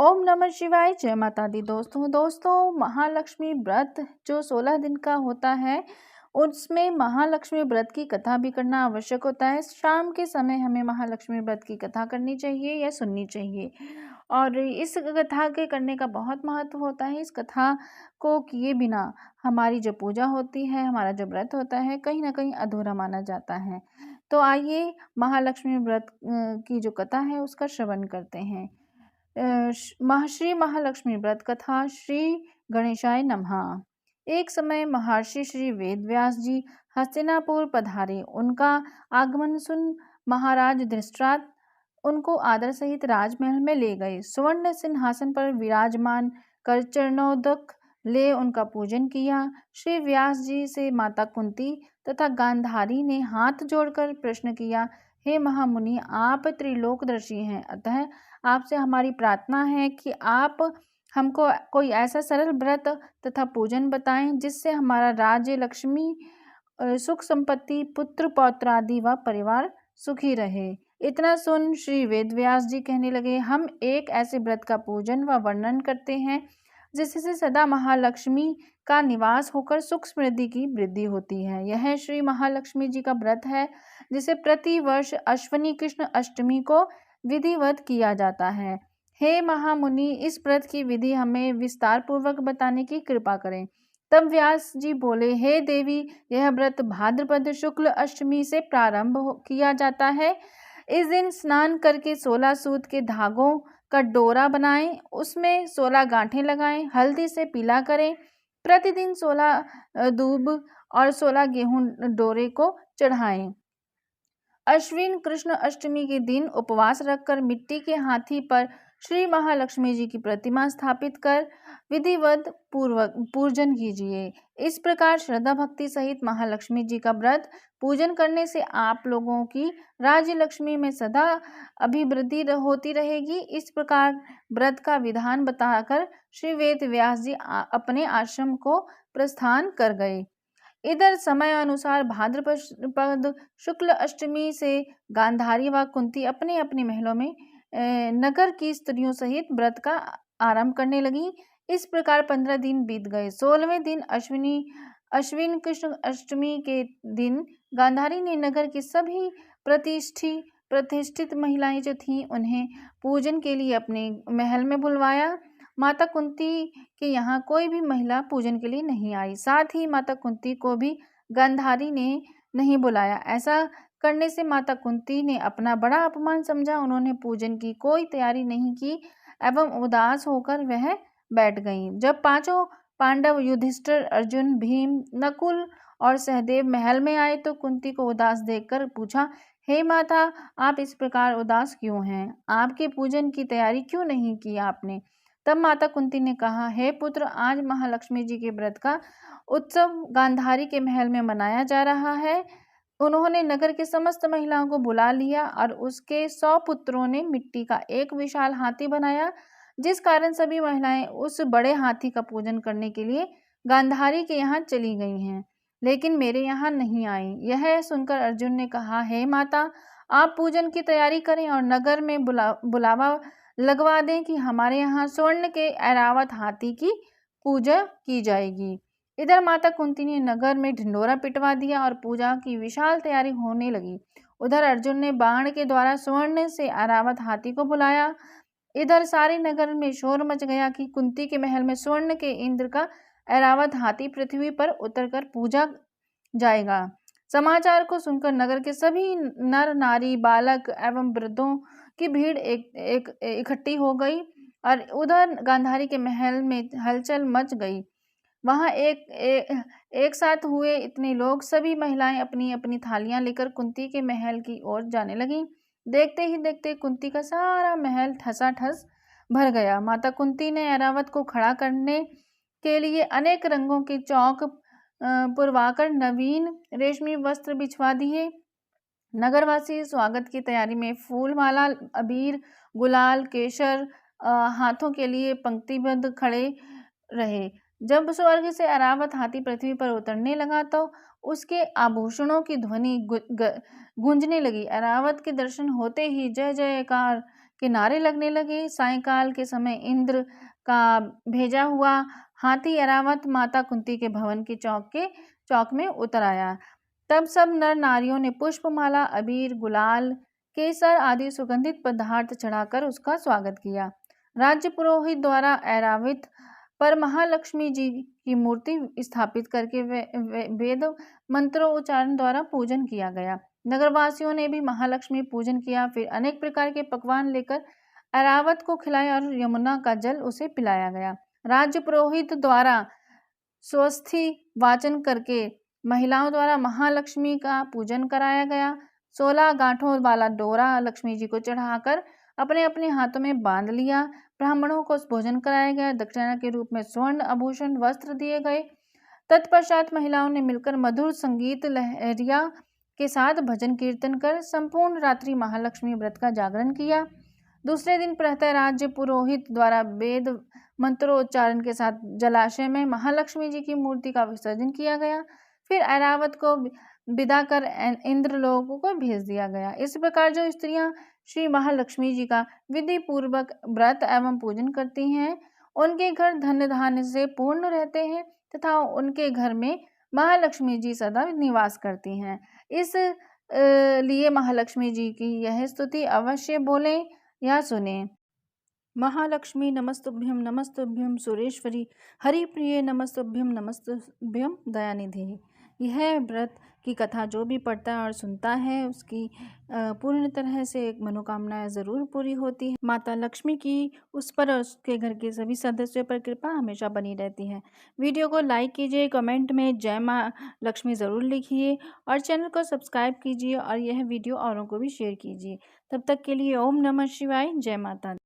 ओम नमः शिवाय। जय माता दी। दोस्तों महालक्ष्मी व्रत जो 16 दिन का होता है, उसमें महालक्ष्मी व्रत की कथा भी करना आवश्यक होता है। शाम के समय हमें महालक्ष्मी व्रत की कथा करनी चाहिए या सुननी चाहिए, और इस कथा के करने का बहुत महत्व होता है। इस कथा को किए बिना हमारी जो पूजा होती है, हमारा जो व्रत होता है, कहीं ना कहीं अधूरा माना जाता है। तो आइए महालक्ष्मी व्रत की जो कथा है उसका श्रवण करते हैं। श्री महालक्ष्मी व्रत कथा। श्री गणेशाय नमः। एक समय महर्षि श्री वेदव्यास जी हस्तिनापुर पधारे। उनका आगमन सुन महाराज धृतराष्ट्र उनको आदर सहित राजमहल में ले गए। स्वर्ण सिंहासन पर विराजमान कर चरणोदक ले उनका पूजन किया। श्री व्यास जी से माता कुंती तथा गांधारी ने हाथ जोड़कर प्रश्न किया, हे महामुनि, आप त्रिलोकदर्शी हैं, अतः आपसे हमारी प्रार्थना है कि आप हमको कोई ऐसा सरल व्रत तथा पूजन बताएं जिससे हमारा राज्य, लक्ष्मी, सुख संपत्ति, पुत्र पौत्र आदि व परिवार सुखी रहे। इतना सुन श्री वेदव्यास जी कहने लगे, हम एक ऐसे व्रत का पूजन व वर्णन करते हैं जिससे सदा महालक्ष्मी का निवास होकर सुख समृद्धि की वृद्धि होती है। यह श्री महालक्ष्मी जी का व्रत है जिसे प्रति वर्ष अश्विनी कृष्ण अष्टमी को विधिवत किया जाता है। हे महामुनि, इस व्रत की विधि हमें विस्तार पूर्वक बताने की कृपा करें। तब व्यास जी बोले, हे देवी, यह व्रत भाद्रपद शुक्ल अष्टमी से प्रारंभ किया जाता है। इस दिन स्नान करके 16 सूत के धागों का डोरा बनाएं, उसमें 16 गांठें लगाएं, हल्दी से पीला करें। प्रतिदिन 16 दूब और 16 गेहूं डोरे को चढ़ाएं। अश्विन कृष्ण अष्टमी के दिन उपवास रखकर मिट्टी के हाथी पर श्री महालक्ष्मी जी की प्रतिमा स्थापित कर विधिवत पूर्वक पूजन कीजिए। इस प्रकार श्रद्धा भक्ति सहित महालक्ष्मी जी का व्रत पूजन करने से आप लोगों की राज्य लक्ष्मी में सदा अभिवृद्धि होती रहेगी। इस प्रकार व्रत का विधान बताकर श्री वेद व्यास जी अपने आश्रम को प्रस्थान कर गए। इधर समय अनुसार भाद्रपद शुक्ल अष्टमी से गांधारी व कुंती अपने अपने महलों में नगर की स्त्रियों सहित व्रत का आरंभ करने लगी। इस प्रकार 15 दिन बीत गए। 16वें दिन अश्विन कृष्ण अष्टमी के दिन गांधारी ने नगर की सभी प्रतिष्ठित महिलाएं जो थीं उन्हें पूजन के लिए अपने महल में बुलवाया। माता कुंती के यहाँ कोई भी महिला पूजन के लिए नहीं आई। साथ ही माता कुंती को भी गांधारी ने नहीं बुलाया। ऐसा करने से माता कुंती ने अपना बड़ा अपमान समझा। उन्होंने पूजन की कोई तैयारी नहीं की एवं उदास होकर वह बैठ गईं। जब पांचों पांडव युधिष्ठिर, अर्जुन, भीम, नकुल और सहदेव महल में आए तो कुंती को उदास देखकर पूछा, हे माता, आप इस प्रकार उदास क्यों हैं? आपके पूजन की तैयारी क्यों नहीं की आपने? तब माता कुंती ने कहा, हे पुत्र, आज महालक्ष्मी जी के व्रत का उत्सव गांधारी के महल में मनाया जा रहा है। उन्होंने नगर के समस्त महिलाओं को बुला लिया और उसके 100 पुत्रों ने मिट्टी का एक विशाल हाथी बनाया, जिस कारण सभी महिलाएं उस बड़े हाथी का पूजन करने के लिए गांधारी के यहाँ चली गई हैं, लेकिन मेरे यहाँ नहीं आई। यह सुनकर अर्जुन ने कहा, हे माता, आप पूजन की तैयारी करें और नगर में बुलावा लगवा दें कि हमारे यहाँ स्वर्ण के ऐरावत हाथी की पूजा की जाएगी। इधर माता कुंती ने नगर में ढिंडोरा पिटवा दिया और पूजा की विशाल तैयारी होने लगी। उधर अर्जुन ने बाण के द्वारा स्वर्ण से ऐरावत हाथी को बुलाया। इधर सारे नगर में शोर मच गया कि कुंती के महल में स्वर्ण के इंद्र का ऐरावत हाथी पृथ्वी पर उतरकर पूजा जाएगा। समाचार को सुनकर नगर के सभी नर नारी, बालक एवं वृद्धों की भीड़ इकट्ठी हो गई और उधर गांधारी के महल में हलचल मच गई। वहां एक साथ हुए इतने लोग, सभी महिलाएं अपनी अपनी थालियां लेकर कुंती के महल की ओर जाने लगीं। देखते ही देखते कुंती का सारा महल ठसाठस भर गया। माता कुंती ने ऐरावत को खड़ा करने के लिए अनेक रंगों के चौक पुरवाकर नवीन रेशमी वस्त्र बिछवा दिए। नगरवासी स्वागत की तैयारी में फूल माला, अबीर, गुलाल, केसर हाथों के लिए पंक्तिबद्ध खड़े रहे। जब स्वर्ग से ऐरावत हाथी पृथ्वी पर उतरने लगा तो उसके आभूषणों की ध्वनि गूंजने लगी। ऐरावत के दर्शन होते ही जय जयकार के नारे लगने लगे। सायंकाल के समय इंद्र का भेजा हुआ हाथी ऐरावत माता कुंती के भवन के चौक में उतर आया। तब सब नर नारियों ने पुष्पमाला, अबीर, गुलाल, केसर आदि सुगंधित पदार्थ चढ़ाकर उसका स्वागत किया। राज्य पुरोहित द्वारा ऐरावत पर महालक्ष्मी जी की मूर्ति स्थापित करके वेद मंत्रोच्चारण द्वारा पूजन किया गया। नगरवासियों ने भी महालक्ष्मी पूजन किया। फिर अनेक प्रकार के पकवान लेकर ऐरावत को खिलाया और यमुना का जल उसे पिलाया गया। राज्य पुरोहित द्वारा स्वस्ति वाचन करके महिलाओं द्वारा महालक्ष्मी का पूजन कराया गया। 16 गांठों वाला डोरा लक्ष्मी जी को चढ़ाकर अपने अपने हाथों में बांध लिया। ब्राह्मणों को भोजन कराया गया। दक्षिणा के रूप में स्वर्ण आभूषण वस्त्र दिए गए। तत्पश्चात महिलाओं ने मिलकर मधुर संगीत लहरिया के साथ भजन कीर्तन कर संपूर्ण रात्रि महालक्ष्मी व्रत का जागरण किया। दूसरे दिन प्रातः राज्य पुरोहित द्वारा वेद मंत्रोच्चारण के साथ जलाशय में महालक्ष्मी जी की मूर्ति का विसर्जन किया गया। फिर ऐरावत को विदा कर इंद्रलोक को भेज दिया गया। इस प्रकार जो स्त्रियां श्री महालक्ष्मी जी का विधि पूर्वक व्रत एवं पूजन करती हैं, उनके घर धन धान्य से पूर्ण रहते हैं तथा उनके घर में महालक्ष्मी जी सदा निवास करती हैं। इस लिए महालक्ष्मी जी की यह स्तुति अवश्य बोलें या सुने। महालक्ष्मी नमस्तुभ्यं नमस्तुभ्यं सुरेश्वरी हरिप्रिये नमस्तुभ्यं नमस्तुभ्यं दयानिधि। यह व्रत की कथा जो भी पढ़ता है और सुनता है उसकी पूर्ण तरह से मनोकामनाएं ज़रूर पूरी होती है। माता लक्ष्मी की उस पर और उसके घर के सभी सदस्यों पर कृपा हमेशा बनी रहती है। वीडियो को लाइक कीजिए, कमेंट में जय माँ लक्ष्मी ज़रूर लिखिए और चैनल को सब्सक्राइब कीजिए और यह वीडियो औरों को भी शेयर कीजिए। तब तक के लिए ओम नमः शिवाय, जय माता दी।